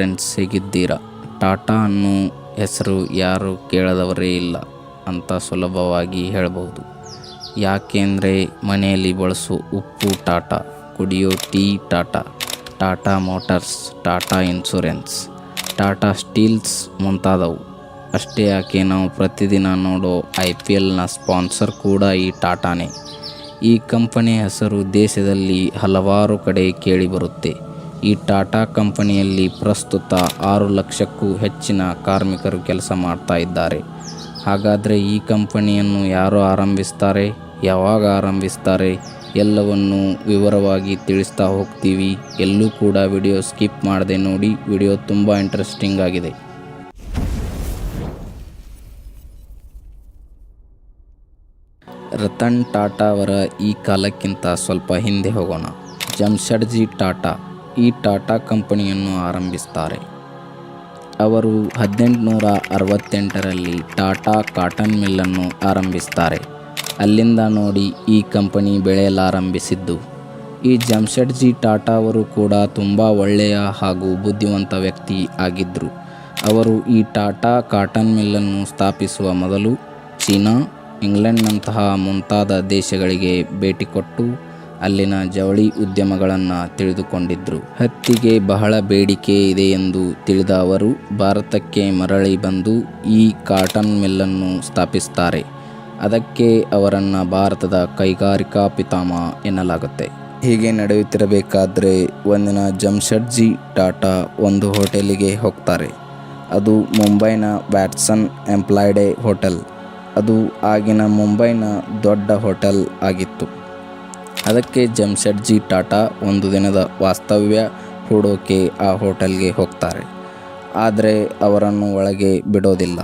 Friends, ಹೇಗಿದ್ದೀರಾ? ಟಾಟಾ ಅನ್ನೋ ಹೆಸರು ಯಾರು ಕೇಳದವರೇ ಇಲ್ಲ ಅಂತ ಸುಲಭವಾಗಿ ಹೇಳಬಹುದು. ಯಾಕೆಂದರೆ ಮನೆಯಲ್ಲಿ ಬಳಸೋ ಉಪ್ಪು ಟಾಟಾ, ಕುಡಿಯೋ tea Tata, Tata motors, Tata insurance, Tata steels ಮುಂತಾದವು. ಅಷ್ಟೇ ಯಾಕೆ, ನಾವು ಪ್ರತಿದಿನ ನೋಡೋ IPLನ ಸ್ಪಾನ್ಸರ್ ಕೂಡ ಈ ಟಾಟಾನೇ. ಈ ಕಂಪನಿ ಹೆಸರು ದೇಶದಲ್ಲಿ ಹಲವಾರು ಕಡೆ ಕೇಳಿಬರುತ್ತೆ. ಈ ಟಾಟಾ ಕಂಪನಿಯಲ್ಲಿ ಪ್ರಸ್ತುತ 6 ಲಕ್ಷಕ್ಕೂ ಹೆಚ್ಚಿನ ಕಾರ್ಮಿಕರು ಕೆಲಸ ಮಾಡ್ತಾ ಇದ್ದಾರೆ. ಹಾಗಾದರೆ ಈ ಕಂಪನಿಯನ್ನು ಯಾರು ಆರಂಭಿಸ್ತಾರೆ, ಯಾವಾಗ ಆರಂಭಿಸ್ತಾರೆ ಎಲ್ಲವನ್ನು ವಿವರವಾಗಿ ತಿಳಿಸ್ತಾ ಹೋಗ್ತೀವಿ. ಎಲ್ಲೂ ಕೂಡ ವಿಡಿಯೋ ಸ್ಕಿಪ್ ಮಾಡದೆ ನೋಡಿ. ವಿಡಿಯೋ ತುಂಬ ಇಂಟ್ರೆಸ್ಟಿಂಗ್ ಆಗಿದೆ. ರತನ್ ಟಾಟಾ ಅವರ ಈ ಕಾಲಕ್ಕಿಂತ ಸ್ವಲ್ಪ ಹಿಂದೆ ಹೋಗೋಣ. ಜಮ್ಶೆಡ್ಜಿ ಟಾಟಾ ಈ ಟಾಟಾ ಕಂಪನಿಯನ್ನು ಆರಂಭಿಸ್ತಾರೆ. ಅವರು 1868ರಲ್ಲಿ ಟಾಟಾ ಕಾಟನ್ ಮಿಲ್ಲನ್ನು ಆರಂಭಿಸ್ತಾರೆ. ಅಲ್ಲಿಂದ ನೋಡಿ ಈ ಕಂಪನಿ ಬೆಳೆಯಲಾರಂಭಿಸಿದ್ದು. ಈ ಜಮ್ಶೆಡ್ಜಿ ಟಾಟಾ ಅವರು ಕೂಡ ತುಂಬ ಒಳ್ಳೆಯ ಹಾಗೂ ಬುದ್ಧಿವಂತ ವ್ಯಕ್ತಿ ಆಗಿದ್ದರು. ಅವರು ಈ ಟಾಟಾ ಕಾಟನ್ ಮಿಲ್ಲನ್ನು ಸ್ಥಾಪಿಸುವ ಮೊದಲು ಚೀನಾ, ಇಂಗ್ಲೆಂಡ್ನಂತಹ ಮುಂತಾದ ದೇಶಗಳಿಗೆ ಭೇಟಿ ಕೊಟ್ಟು ಅಲ್ಲಿನ ಜವಳಿ ಉದ್ಯಮಗಳನ್ನು ತಿಳಿದುಕೊಂಡಿದ್ದರು. ಹತ್ತಿಗೆ ಬಹಳ ಬೇಡಿಕೆ ಇದೆ ಎಂದು ತಿಳಿದ ಅವರು ಭಾರತಕ್ಕೆ ಮರಳಿ ಬಂದು ಈ ಕಾಟನ್ ಮಿಲ್ಲನ್ನು ಸ್ಥಾಪಿಸ್ತಾರೆ. ಅದಕ್ಕೆ ಅವರನ್ನು ಭಾರತದ ಕೈಗಾರಿಕಾ ಪಿತಾಮಹ ಎನ್ನಲಾಗುತ್ತೆ. ಹೀಗೆ ನಡೆಯುತ್ತಿರಬೇಕಾದ್ರೆ ಒಂದಿನ ಜಮ್ಶೆಡ್ಜಿ ಟಾಟಾ ಒಂದು ಹೋಟೆಲಿಗೆ ಹೋಗ್ತಾರೆ. ಅದು ಮುಂಬೈನ ವ್ಯಾಟ್ಸನ್ ಎಂಪ್ಲಾಯ್ಡೆ ಹೋಟೆಲ್. ಅದು ಆಗಿನ ಮುಂಬೈನ ದೊಡ್ಡ ಹೋಟೆಲ್ ಆಗಿತ್ತು. ಅದಕ್ಕೆ ಜಮ್ಶೆಡ್ಜಿ ಟಾಟಾ ಒಂದು ದಿನದ ವಾಸ್ತವ್ಯ ಹೂಡೋಕೆ ಆ ಹೋಟೆಲ್ಗೆ ಹೋಗ್ತಾರೆ. ಆದರೆ ಅವರನ್ನು ಒಳಗೆ ಬಿಡೋದಿಲ್ಲ.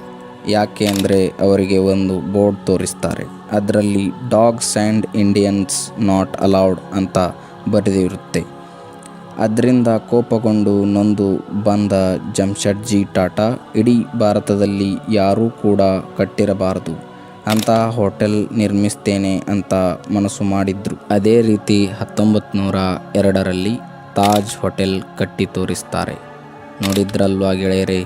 ಯಾಕೆ ಅಂದರೆ ಅವರಿಗೆ ಒಂದು ಬೋರ್ಡ್ ತೋರಿಸ್ತಾರೆ. ಅದರಲ್ಲಿ dogs and Indians not allowed ಅಂತ ಬರೆದಿರುತ್ತೆ. ಅದರಿಂದ ಕೋಪಗೊಂಡು ನೊಂದು ಬಂದ ಜಮ್ಶೆಡ್ಜಿ ಟಾಟಾ ಇಡೀ ಭಾರತದಲ್ಲಿ ಯಾರೂ ಕೂಡ ಕಟ್ಟಿರಬಾರದು ಅಂತಹ ಹೋಟೆಲ್ ನಿರ್ಮಿಸ್ತೇನೆ ಅಂತ ಮನಸ್ಸು ಮಾಡಿದ್ರು. ಅದೇ ರೀತಿ 1902ರಲ್ಲಿ ತಾಜ್ ಹೋಟೆಲ್ ಕಟ್ಟಿ ತೋರಿಸ್ತಾರೆ. ನೋಡಿದ್ರಲ್ವಾ ಗೆಳೆಯರೇ,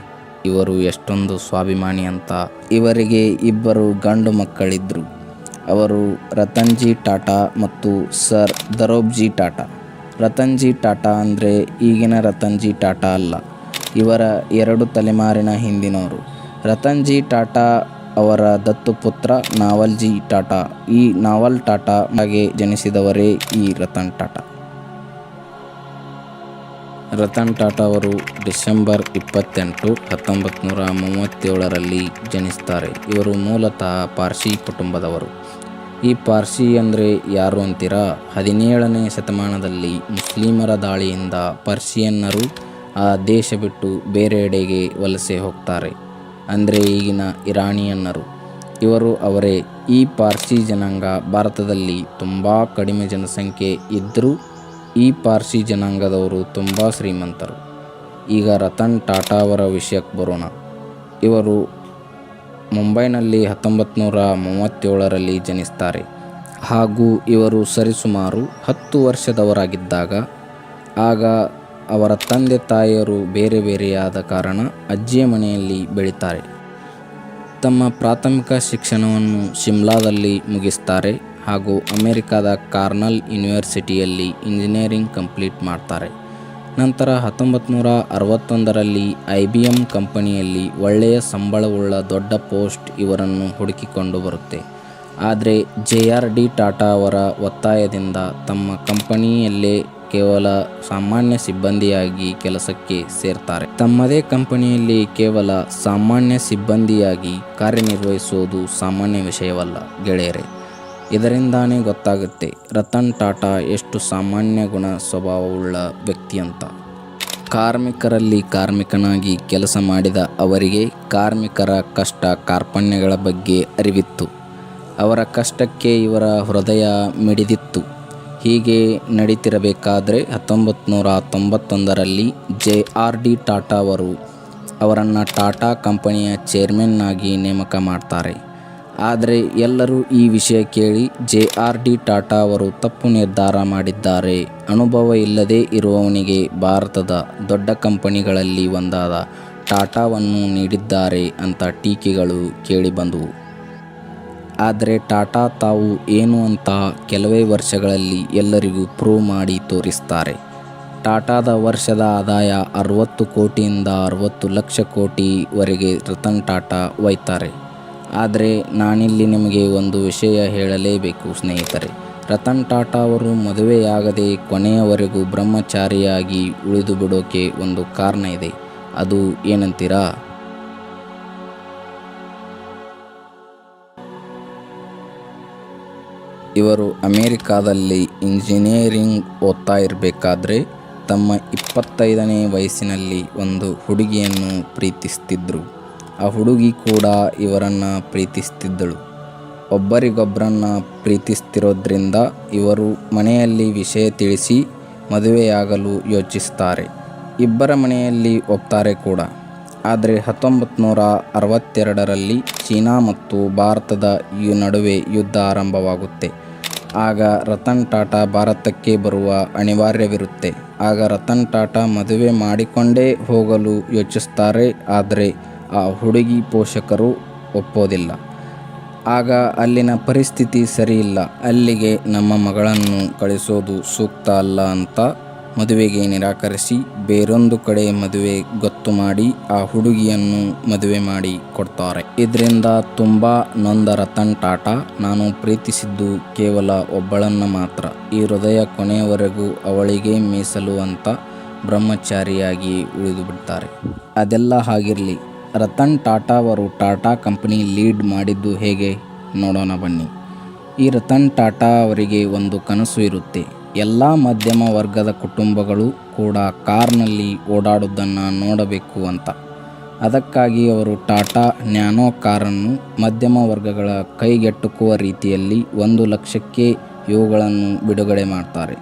ಇವರು ಎಷ್ಟೊಂದು ಸ್ವಾಭಿಮಾನಿ ಅಂತ. ಇವರಿಗೆ 2 ಗಂಡು ಮಕ್ಕಳಿದ್ರು. ಅವರು ರತನ್ಜಿ ಟಾಟಾ ಮತ್ತು ಸರ್ ದರೋಬ್ಜಿ ಟಾಟಾ. ರತನ್ಜಿ ಟಾಟಾ ಅಂದರೆ ಈಗಿನ ರತನ್ಜಿ ಟಾಟಾ ಅಲ್ಲ, ಇವರ 2 ತಲೆಮಾರಿನ ಹಿಂದಿನವರು. ರತನ್ಜಿ ಟಾಟಾ ಅವರ ದತ್ತು ಪುತ್ರ ನಾವಲ್ಜಿ ಟಾಟಾ. ಈ ನಾವಲ್ ಟಾಟಾ ಹಾಗೆ ಜನಿಸಿದವರೇ ಈ ರತನ್ ಟಾಟಾ. ರತನ್ ಟಾಟಾ ಅವರು ಡಿಸೆಂಬರ್ 28, 1937ರಲ್ಲಿ ಜನಿಸ್ತಾರೆ. ಇವರು ಮೂಲತಃ ಪಾರ್ಸಿ ಕುಟುಂಬದವರು. ಈ ಪಾರ್ಸಿ ಅಂದರೆ ಯಾರು ಅಂತೀರಾ? 17ನೇ ಶತಮಾನದಲ್ಲಿ ಮುಸ್ಲಿಮರ ದಾಳಿಯಿಂದ ಪರ್ಷಿಯನ್ನರು ಆ ದೇಶ ಬಿಟ್ಟು ಬೇರೆಡೆಗೆ ವಲಸೆ ಹೋಗ್ತಾರೆ. ಅಂದರೆ ಈಗಿನ ಇರಾನಿಯನ್ನರು. ಇವರು ಅವರೇ. ಈ ಪಾರ್ಸಿ ಜನಾಂಗ ಭಾರತದಲ್ಲಿ ತುಂಬ ಕಡಿಮೆ ಜನಸಂಖ್ಯೆ ಇದ್ದರೂ ಈ ಪಾರ್ಸಿ ಜನಾಂಗದವರು ತುಂಬ ಶ್ರೀಮಂತರು. ಈಗ ರತನ್ ಟಾಟಾ ಅವರ ವಿಷಯಕ್ಕೆ ಬರೋಣ. ಇವರು ಮುಂಬೈನಲ್ಲಿ 1937ರಲ್ಲಿ ಜನಿಸ್ತಾರೆ. ಹಾಗೂ ಇವರು ಸರಿಸುಮಾರು 10 ವರ್ಷದವರಾಗಿದ್ದಾಗ ಆಗ ಅವರ ತಂದೆ ತಾಯಿಯರು ಬೇರೆ ಬೇರೆಯಾದ ಕಾರಣ ಅಜ್ಜಿಯ ಮನೆಯಲ್ಲಿ ಬೆಳೀತಾರೆ. ತಮ್ಮ ಪ್ರಾಥಮಿಕ ಶಿಕ್ಷಣವನ್ನು ಶಿಮ್ಲಾದಲ್ಲಿ ಮುಗಿಸ್ತಾರೆ ಹಾಗೂ ಅಮೆರಿಕದ ಕಾರ್ನೆಲ್ ಯೂನಿವರ್ಸಿಟಿಯಲ್ಲಿ ಇಂಜಿನಿಯರಿಂಗ್ ಕಂಪ್ಲೀಟ್ ಮಾಡ್ತಾರೆ. ನಂತರ 1961ರಲ್ಲಿ IBM ಕಂಪನಿಯಲ್ಲಿ ಒಳ್ಳೆಯ ಸಂಬಳವುಳ್ಳ ದೊಡ್ಡ ಪೋಸ್ಟ್ ಇವರನ್ನು ಹುಡುಕಿಕೊಂಡು ಬರುತ್ತೆ. ಆದರೆ JRD ಟಾಟಾ ಅವರ ಒತ್ತಾಯದಿಂದ ತಮ್ಮ ಕಂಪನಿಯಲ್ಲೇ ಕೇವಲ ಸಾಮಾನ್ಯ ಸಿಬ್ಬಂದಿಯಾಗಿ ಕೆಲಸಕ್ಕೆ ಸೇರ್ತಾರೆ. ತಮ್ಮದೇ ಕಂಪನಿಯಲ್ಲಿ ಕೇವಲ ಸಾಮಾನ್ಯ ಸಿಬ್ಬಂದಿಯಾಗಿ ಕಾರ್ಯನಿರ್ವಹಿಸುವುದು ಸಾಮಾನ್ಯ ವಿಷಯವಲ್ಲ ಗೆಳೆಯರೇ. ಇದರಿಂದಾನೇ ಗೊತ್ತಾಗುತ್ತೆ ರತನ್ ಟಾಟಾ ಎಷ್ಟು ಸಾಮಾನ್ಯ ಗುಣ ಸ್ವಭಾವವುಳ್ಳ ವ್ಯಕ್ತಿ ಅಂತ. ಕಾರ್ಮಿಕರಲ್ಲಿ ಕಾರ್ಮಿಕನಾಗಿ ಕೆಲಸ ಮಾಡಿದ ಅವರಿಗೆ ಕಾರ್ಮಿಕರ ಕಷ್ಟ ಕಾರ್ಪಣ್ಯಗಳ ಬಗ್ಗೆ ಅರಿವಿತ್ತು. ಅವರ ಕಷ್ಟಕ್ಕೆ ಇವರ ಹೃದಯ ಮಿಡಿದಿತ್ತು. ಹೀಗೆ ನಡೀತಿರಬೇಕಾದ್ರೆ 1991ರಲ್ಲಿ JRD ಟಾಟಾ ಅವರು ಅವರನ್ನು ಟಾಟಾ ಕಂಪನಿಯ ಚೇರ್ಮನ್ ಆಗಿ ನೇಮಕ ಮಾಡ್ತಾರೆ. ಆದರೆ ಎಲ್ಲರೂ ಈ ವಿಷಯ ಕೇಳಿ JRD ಟಾಟಾ ಅವರು ತಪ್ಪು ನಿರ್ಧಾರ ಮಾಡಿದ್ದಾರೆ. ಅನುಭವ ಇಲ್ಲದೇ ಇರುವವನಿಗೆ ಭಾರತದ ದೊಡ್ಡ ಕಂಪನಿಗಳಲ್ಲಿ ಒಂದಾದ ಟಾಟಾವನ್ನು ನೀಡಿದ್ದಾರೆ ಅಂತ ಟೀಕೆಗಳು ಕೇಳಿಬಂದವು. ಆದರೆ ಟಾಟಾ ತಾವು ಏನು ಅಂತ ಕೆಲವೇ ವರ್ಷಗಳಲ್ಲಿ ಎಲ್ಲರಿಗೂ ಪ್ರೂವ್ ಮಾಡಿ ತೋರಿಸ್ತಾರೆ. ಟಾಟಾದ ವರ್ಷದ ಆದಾಯ 60 ಕೋಟಿಯಿಂದ 60 ಲಕ್ಷ ಕೋಟಿವರೆಗೆ ರತನ್ ಟಾಟಾ ಒಯ್ತಾರೆ. ಆದರೆ ನಾನಿಲ್ಲಿ ನಿಮಗೆ ಒಂದು ವಿಷಯ ಹೇಳಲೇಬೇಕು ಸ್ನೇಹಿತರೆ. ರತನ್ ಟಾಟಾ ಅವರು ಮದುವೆಯಾಗದೆ ಕೊನೆಯವರೆಗೂ ಬ್ರಹ್ಮಚಾರಿಯಾಗಿ ಉಳಿದು ಬಿಡೋಕೆ ಒಂದು ಕಾರಣ ಇದೆ. ಅದು ಏನಂತೀರಾ? ಇವರು ಅಮೇರಿಕಾದಲ್ಲಿ ಇಂಜಿನಿಯರಿಂಗ್ ಓದ್ತಾ ಇರಬೇಕಾದ್ರೆ ತಮ್ಮ 25ನೇ ವಯಸ್ಸಿನಲ್ಲಿ ಒಂದು ಹುಡುಗಿಯನ್ನು ಪ್ರೀತಿಸ್ತಿದ್ರು. ಆ ಹುಡುಗಿ ಕೂಡ ಇವರನ್ನು ಪ್ರೀತಿಸ್ತಿದ್ದಳು. ಒಬ್ಬರಿಗೊಬ್ಬರನ್ನು ಪ್ರೀತಿಸ್ತಿರೋದ್ರಿಂದ ಇವರು ಮನೆಯಲ್ಲಿ ವಿಷಯ ತಿಳಿಸಿ ಮದುವೆಯಾಗಲು ಯೋಚಿಸ್ತಾರೆ. ಇಬ್ಬರ ಮನೆಯಲ್ಲಿ ಒಪ್ತಾರೆ ಕೂಡ. ಆದರೆ 1962ರಲ್ಲಿ ಚೀನಾ ಮತ್ತು ಭಾರತದ ನಡುವೆ ಯುದ್ಧ ಆರಂಭವಾಗುತ್ತೆ. ಆಗ ರತನ್ ಟಾಟಾ ಭಾರತಕ್ಕೆ ಬರುವ ಅನಿವಾರ್ಯವಿರುತ್ತೆ. ಆಗ ರತನ್ ಟಾಟಾ ಮದುವೆ ಮಾಡಿಕೊಂಡೇ ಹೋಗಲು ಯೋಚಿಸ್ತಾರೆ. ಆದರೆ ಆ ಹುಡುಗಿ ಪೋಷಕರು ಒಪ್ಪೋದಿಲ್ಲ. ಆಗ ಅಲ್ಲಿನ ಪರಿಸ್ಥಿತಿ ಸರಿಯಿಲ್ಲ. ಅಲ್ಲಿಗೆ ನಮ್ಮ ಮಗಳನ್ನು ಕಳಿಸೋದು ಸೂಕ್ತ ಅಲ್ಲ ಅಂತ ಮದುವೆಗೆ ನಿರಾಕರಿಸಿ ಬೇರೊಂದು ಕಡೆ ಮದುವೆ ಗೊತ್ತು ಮಾಡಿ ಆ ಹುಡುಗಿಯನ್ನು ಮದುವೆ ಮಾಡಿ ಕೊಡ್ತಾರೆ. ಇದರಿಂದ ತುಂಬ ನೊಂದ ರತನ್ ಟಾಟಾ, ನಾನು ಪ್ರೀತಿಸಿದ್ದು ಕೇವಲ ಒಬ್ಬಳನ್ನು ಮಾತ್ರ, ಈ ಹೃದಯ ಕೊನೆಯವರೆಗೂ ಅವಳಿಗೆ ಮೀಸಲು ಅಂತ ಬ್ರಹ್ಮಚಾರಿಯಾಗಿ ಉಳಿದು ಬಿಡ್ತಾರೆ. ಅದೆಲ್ಲ ಹಾಗಿರಲಿ, ರತನ್ ಟಾಟಾ ಅವರು ಟಾಟಾ ಕಂಪನಿ ಲೀಡ್ ಮಾಡಿದ್ದು ಹೇಗೆ ನೋಡೋಣ ಬನ್ನಿ. ಈ ರತನ್ ಟಾಟಾ ಅವರಿಗೆ ಒಂದು ಕನಸು ಇರುತ್ತೆ. ಎಲ್ಲ ಮಧ್ಯಮ ವರ್ಗದ ಕುಟುಂಬಗಳು ಕೂಡ ಕಾರ್ನಲ್ಲಿ ಓಡಾಡೋದನ್ನು ನೋಡಬೇಕು ಅಂತ. ಅದಕ್ಕಾಗಿ ಅವರು ಟಾಟಾ ನ್ಯಾನೋ ಕಾರನ್ನು ಮಧ್ಯಮ ವರ್ಗಗಳ ಕೈಗೆಟುಕುವ ರೀತಿಯಲ್ಲಿ 1 ಲಕ್ಷಕ್ಕೆ ಇವುಗಳನ್ನು ಬಿಡುಗಡೆ ಮಾಡ್ತಾರೆ.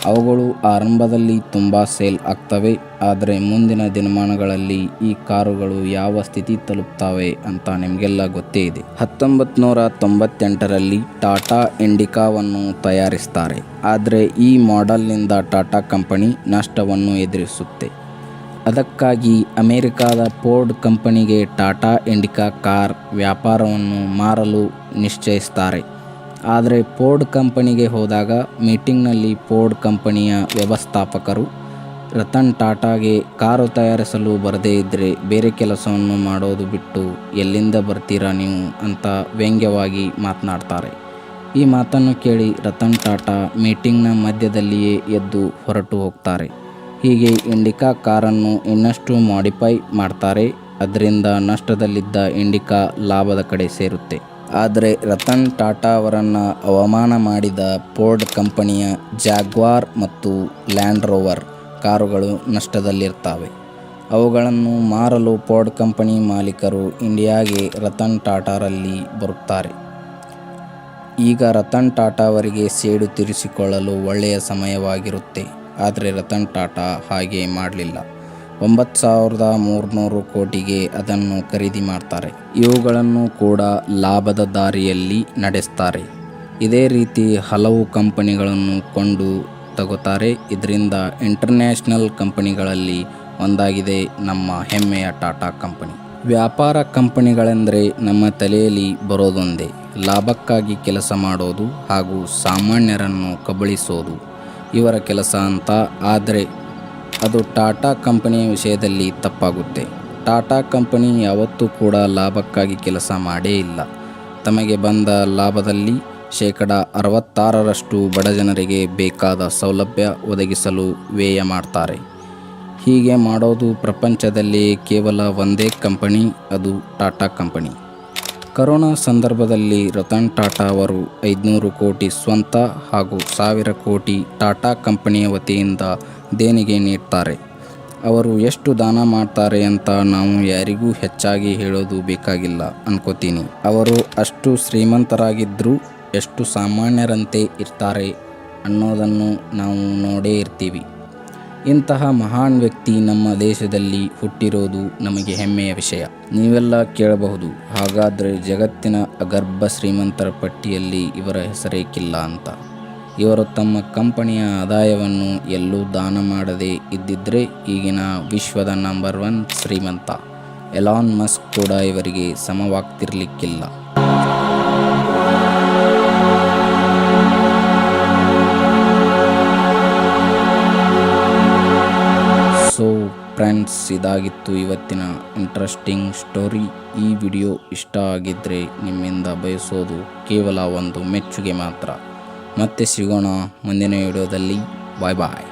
ಅವುಗಳು ಆರಂಭದಲ್ಲಿ ತುಂಬ ಸೇಲ್ ಆಗ್ತವೆ. ಆದರೆ ಮುಂದಿನ ದಿನಮಾನಗಳಲ್ಲಿ ಈ ಕಾರುಗಳು ಯಾವ ಸ್ಥಿತಿ ತಲುಪ್ತವೆ ಅಂತ ನಿಮಗೆಲ್ಲ ಗೊತ್ತೇ ಇದೆ. 1998ರಲ್ಲಿ ಟಾಟಾ ಇಂಡಿಕಾವನ್ನು ತಯಾರಿಸ್ತಾರೆ. ಆದರೆ ಈ ಮಾಡೆಲ್ನಿಂದ ಟಾಟಾ ಕಂಪನಿ ನಷ್ಟವನ್ನು ಎದುರಿಸುತ್ತೆ. ಅದಕ್ಕಾಗಿ ಅಮೆರಿಕಾದ ಫೋರ್ಡ್ ಕಂಪನಿಗೆ ಟಾಟಾ ಇಂಡಿಕಾ ಕಾರ್ ವ್ಯಾಪಾರವನ್ನು ಮಾರಲು ನಿಶ್ಚಯಿಸ್ತಾರೆ. ಆದರೆ ಫೋರ್ಡ್ ಕಂಪನಿಗೆ ಹೋದಾಗ ಮೀಟಿಂಗ್ನಲ್ಲಿ ಫೋರ್ಡ್ ಕಂಪನಿಯ ವ್ಯವಸ್ಥಾಪಕರು ರತನ್ ಟಾಟಾಗೆ ಕಾರು ತಯಾರಿಸಲು ಬರದೇ ಇದ್ದರೆ ಬೇರೆ ಕೆಲಸವನ್ನು ಮಾಡೋದು ಬಿಟ್ಟು ಎಲ್ಲಿಂದ ಬರ್ತೀರಾ ನೀವು ಅಂತ ವ್ಯಂಗ್ಯವಾಗಿ ಮಾತನಾಡ್ತಾರೆ. ಈ ಮಾತನ್ನು ಕೇಳಿ ರತನ್ ಟಾಟಾ ಮೀಟಿಂಗ್ನ ಮಧ್ಯದಲ್ಲಿಯೇ ಎದ್ದು ಹೊರಟು ಹೋಗ್ತಾರೆ. ಹೀಗೆ ಇಂಡಿಕಾ ಕಾರನ್ನು ಇನ್ನಷ್ಟು ಮಾಡಿಫೈ ಮಾಡ್ತಾರೆ. ಅದರಿಂದ ನಷ್ಟದಲ್ಲಿದ್ದ ಇಂಡಿಕಾ ಲಾಭದ ಕಡೆ ಸೇರುತ್ತೆ. ಆದರೆ ರತನ್ ಟಾಟಾ ಅವರನ್ನು ಅವಮಾನ ಮಾಡಿದ ಫೋರ್ಡ್ ಕಂಪನಿಯ ಜಾಗ್ವಾರ್ ಮತ್ತು ಲ್ಯಾಂಡ್ ರೋವರ್ ಕಾರುಗಳು ನಷ್ಟದಲ್ಲಿರ್ತವೆ. ಅವುಗಳನ್ನು ಮಾರಲು ಫೋರ್ಡ್ ಕಂಪನಿ ಮಾಲೀಕರು ಇಂಡಿಯಾಗೆ ರತನ್ ಟಾಟಾರಲ್ಲಿ ಬರುತ್ತಾರೆ. ಈಗ ರತನ್ ಟಾಟಾ ಅವರಿಗೆ ಸೇಡು ತೀರಿಸಿಕೊಳ್ಳಲು ಒಳ್ಳೆಯ ಸಮಯವಾಗಿರುತ್ತೆ. ಆದರೆ ರತನ್ ಟಾಟಾ ಹಾಗೆ ಮಾಡಲಿಲ್ಲ. 9,300 ಕೋಟಿಗೆ ಅದನ್ನು ಖರೀದಿ ಮಾಡ್ತಾರೆ. ಇವುಗಳನ್ನು ಕೂಡ ಲಾಭದ ದಾರಿಯಲ್ಲಿ ನಡೆಸ್ತಾರೆ. ಇದೇ ರೀತಿ ಹಲವು ಕಂಪನಿಗಳನ್ನು ಕೊಂಡು ತಗೋತಾರೆ. ಇದರಿಂದ ಇಂಟರ್ನ್ಯಾಷನಲ್ ಕಂಪನಿಗಳಲ್ಲಿ ಒಂದಾಗಿದೆ ನಮ್ಮ ಹೆಮ್ಮೆಯ ಟಾಟಾ ಕಂಪನಿ. ವ್ಯಾಪಾರ ಕಂಪನಿಗಳೆಂದರೆ ನಮ್ಮ ತಲೆಯಲ್ಲಿ ಬರೋದೊಂದೇ, ಲಾಭಕ್ಕಾಗಿ ಕೆಲಸ ಮಾಡೋದು ಹಾಗೂ ಸಾಮಾನ್ಯರನ್ನು ಕಬಳಿಸೋದು ಇವರ ಕೆಲಸ ಅಂತ. ಆದರೆ ಅದು ಟಾಟಾ ಕಂಪನಿಯ ವಿಷಯದಲ್ಲಿ ತಪ್ಪಾಗುತ್ತೆ. ಟಾಟಾ ಕಂಪನಿ ಯಾವತ್ತೂ ಕೂಡ ಲಾಭಕ್ಕಾಗಿ ಕೆಲಸ ಮಾಡೇ ಇಲ್ಲ. ತಮಗೆ ಬಂದ ಲಾಭದಲ್ಲಿ 66% ಬಡ ಜನರಿಗೆ ಬೇಕಾದ ಸೌಲಭ್ಯ ಒದಗಿಸಲು ವ್ಯಯ ಮಾಡ್ತಾರೆ. ಹೀಗೆ ಮಾಡೋದು ಪ್ರಪಂಚದಲ್ಲಿ ಕೇವಲ ಒಂದೇ ಕಂಪನಿ, ಅದು ಟಾಟಾ ಕಂಪನಿ. ಕರೋನಾ ಸಂದರ್ಭದಲ್ಲಿ ರತನ್ ಟಾಟಾ ಅವರು 500 ಕೋಟಿ ಸ್ವಂತ ಹಾಗೂ 1000 ಕೋಟಿ ಟಾಟಾ ಕಂಪನಿಯ ವತಿಯಿಂದ ದೇಣಿಗೆ ನೀಡ್ತಾರೆ. ಅವರು ಎಷ್ಟು ದಾನ ಮಾಡ್ತಾರೆ ಅಂತ ನಾವು ಯಾರಿಗೂ ಹೆಚ್ಚಾಗಿ ಹೇಳೋದು ಬೇಕಾಗಿಲ್ಲ ಅನ್ಕೋತೀನಿ. ಅವರು ಅಷ್ಟು ಶ್ರೀಮಂತರಾಗಿದ್ದರೂ ಎಷ್ಟು ಸಾಮಾನ್ಯರಂತೆ ಇರ್ತಾರೆ ಅನ್ನೋದನ್ನು ನಾವು ನೋಡೇ ಇರ್ತೀವಿ. ಇಂತಹ ಮಹಾನ್ ವ್ಯಕ್ತಿ ನಮ್ಮ ದೇಶದಲ್ಲಿ ಹುಟ್ಟಿರೋದು ನಮಗೆ ಹೆಮ್ಮೆಯ ವಿಷಯ. ನೀವೆಲ್ಲ ಕೇಳಬಹುದು, ಹಾಗಾದರೆ ಜಗತ್ತಿನ ಅಗರ್ಭ ಶ್ರೀಮಂತರ ಪಟ್ಟಿಯಲ್ಲಿ ಇವರ ಹೆಸರೇಕಿಲ್ಲ ಅಂತ. ಇವರು ತಮ್ಮ ಕಂಪನಿಯ ಆದಾಯವನ್ನು ಎಲ್ಲೂ ದಾನ ಮಾಡದೇ ಇದ್ದಿದ್ರೆ ಈಗಿನ ವಿಶ್ವದ ನಂಬರ್ 1 ಶ್ರೀಮಂತ ಎಲಾನ್ ಮಸ್ಕ್ ಕೂಡ ಇವರಿಗೆ ಸಮವಾಗ್ತಿರ್ಲಿಕ್ಕಿಲ್ಲ. ಸೊ ಫ್ರೆಂಡ್ಸ್, ಇದಾಗಿತ್ತು ಇವತ್ತಿನ ಇಂಟ್ರೆಸ್ಟಿಂಗ್ ಸ್ಟೋರಿ. ಈ ವಿಡಿಯೋ ಇಷ್ಟ ಆಗಿದ್ದರೆ ನಿಮ್ಮಿಂದ ಬಯಸೋದು ಕೇವಲ ಒಂದು ಮೆಚ್ಚುಗೆ ಮಾತ್ರ. ಮತ್ತೆ ಸಿಗೋಣ ಮುಂದಿನ ವಿಡಿಯೋದಲ್ಲಿ. ಬಾಯ್ ಬಾಯ್.